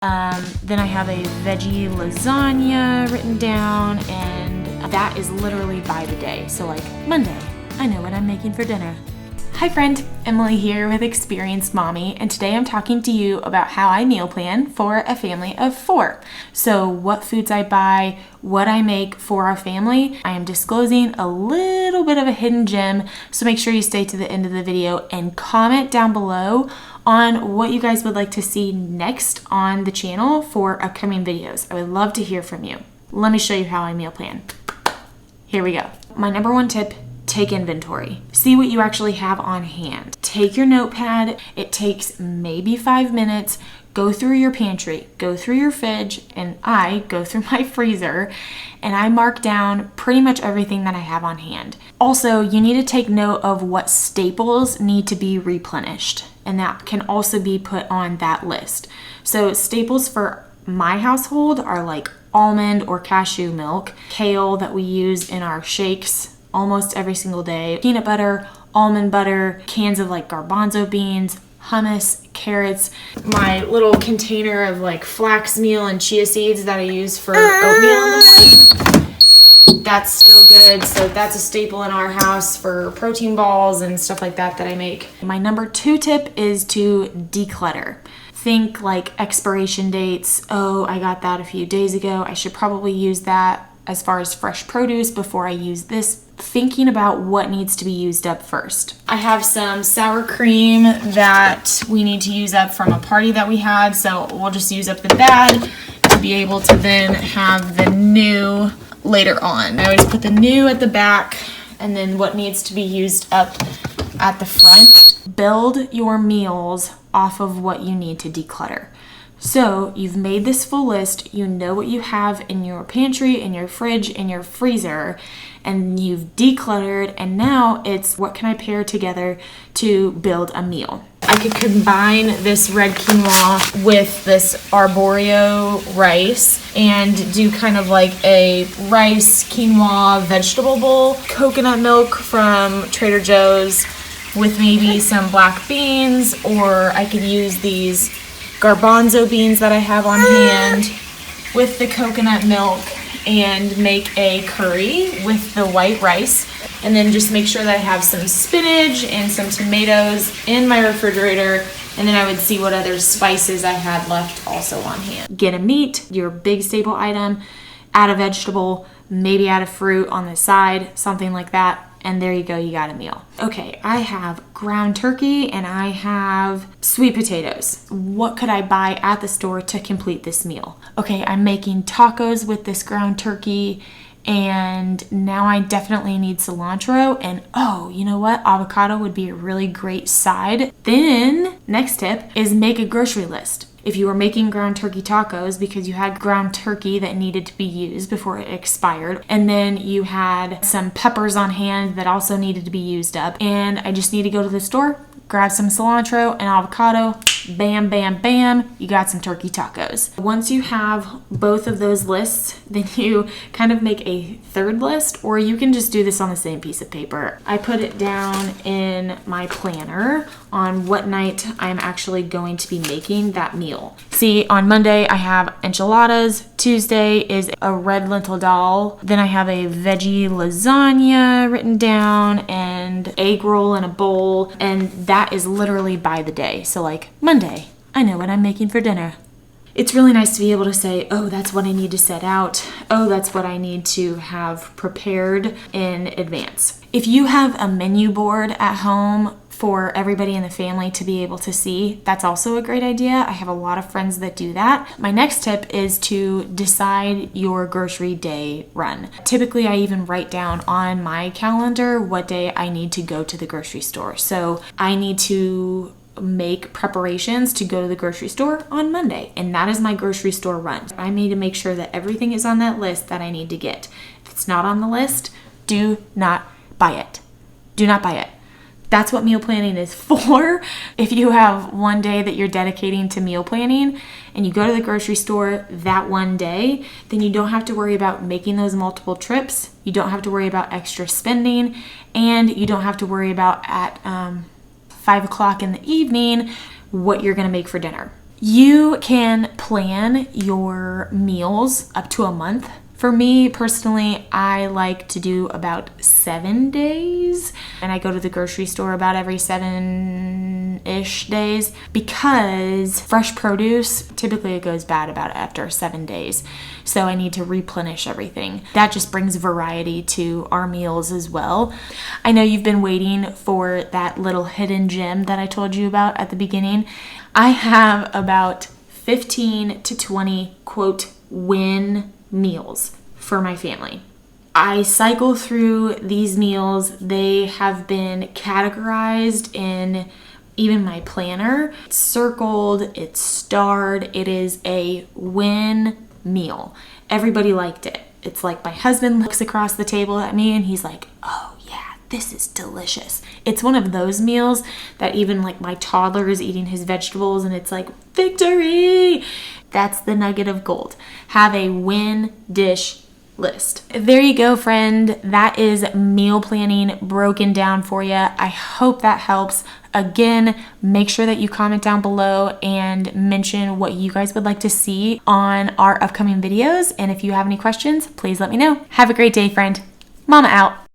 Then I have a veggie lasagna written down, and that is literally by the day. So like Monday, I know what I'm making for dinner. Hi friend, Emily here with Experienced Mommy, and today I'm talking to you about how I meal plan for a family of 4. So what foods I buy, what I make for our family. I am disclosing a little bit of a hidden gem, so make sure you stay to the end of the video and comment down below on what you guys would like to see next on the channel for upcoming videos. I would love to hear from you. Let me show you how I meal plan. Here we go. My number 1 tip: take inventory. See what you actually have on hand. Take your notepad. It takes maybe 5 minutes. Go through your pantry, go through your fridge, and I go through my freezer, and I mark down pretty much everything that I have on hand. Also, you need to take note of what staples need to be replenished, and that can also be put on that list. So staples for my household are like almond or cashew milk, kale that we use in our shakes almost every single day, peanut butter, almond butter, cans of like garbanzo beans, hummus, carrots, my little container of like flax meal and chia seeds that I use for oatmeal in the morning. That's still good. So that's a staple in our house for protein balls and stuff like that I make. My number 2 tip is to declutter. Think like expiration dates. Oh, I got that a few days ago. I should probably use that as far as fresh produce before I use this. Thinking about what needs to be used up first. I have some sour cream that we need to use up from a party that we had, so we'll just use up the bad to be able to then have the new later on. I always put the new at the back and then what needs to be used up at the front. Build your meals off of what you need to declutter. So you've made this full list, you know what you have in your pantry, in your fridge, in your freezer, and you've decluttered, and now it's what can I pair together to build a meal. I could combine this red quinoa with this arborio rice and do kind of like a rice quinoa vegetable bowl, coconut milk from Trader Joe's with maybe some black beans, or I could use these garbanzo beans that I have on hand with the coconut milk and make a curry with the white rice, and then just make sure that I have some spinach and some tomatoes in my refrigerator, and then I would see what other spices I had left also on hand. Get a meat, your big staple item, add a vegetable, maybe add a fruit on the side, something like that. And there you go, you got a meal. Okay, I have ground turkey and I have sweet potatoes. What could I buy at the store to complete this meal? Okay, I'm making tacos with this ground turkey, and now I definitely need cilantro, and oh, you know what? Avocado would be a really great side. Then, next tip is make a grocery list. If you were making ground turkey tacos because you had ground turkey that needed to be used before it expired, and then you had some peppers on hand that also needed to be used up, and I just need to go to the store, grab some cilantro and avocado, bam, bam, bam, you got some turkey tacos. Once you have both of those lists, then you kind of make a third list, or you can just do this on the same piece of paper. I put it down in my planner on what night I'm actually going to be making that meal. See, on Monday I have enchiladas, Tuesday is a red lentil dal, then I have a veggie lasagna written down and egg roll in a bowl, and that is literally by the day. So like Monday, I know what I'm making for dinner. It's really nice to be able to say, oh, that's what I need to set out. Oh, that's what I need to have prepared in advance. If you have a menu board at home for everybody in the family to be able to see, that's also a great idea. I have a lot of friends that do that. My next tip is to decide your grocery day run. Typically, I even write down on my calendar what day I need to go to the grocery store. So I need to make preparations to go to the grocery store on Monday, and that is my grocery store run. I need to make sure that everything is on that list that I need to get. If it's not on the list, do not buy it. Do not buy it. That's what meal planning is for. If you have one day that you're dedicating to meal planning and you go to the grocery store that one day, then you don't have to worry about making those multiple trips. You don't have to worry about extra spending, and you don't have to worry about at 5 o'clock in the evening what you're gonna make for dinner. You can plan your meals up to a month. For me personally, I like to do about 7 days, and I go to the grocery store about every 7-ish days because fresh produce, typically it goes bad about after 7 days. So I need to replenish everything. That just brings variety to our meals as well. I know you've been waiting for that little hidden gem that I told you about at the beginning. I have about 15 to 20 quote win meals for my family. I cycle through these meals. They have been categorized in even my planner. It's circled, it's starred. It is a win meal. Everybody liked it. It's like my husband looks across the table at me and he's like, oh yeah, this is delicious. It's one of those meals that even like my toddler is eating his vegetables and it's like, victory! That's the nugget of gold. Have a win dish list. There you go, friend. That is meal planning broken down for you. I hope that helps. Again, make sure that you comment down below and mention what you guys would like to see on our upcoming videos. And if you have any questions, please let me know. Have a great day, friend. Mama out.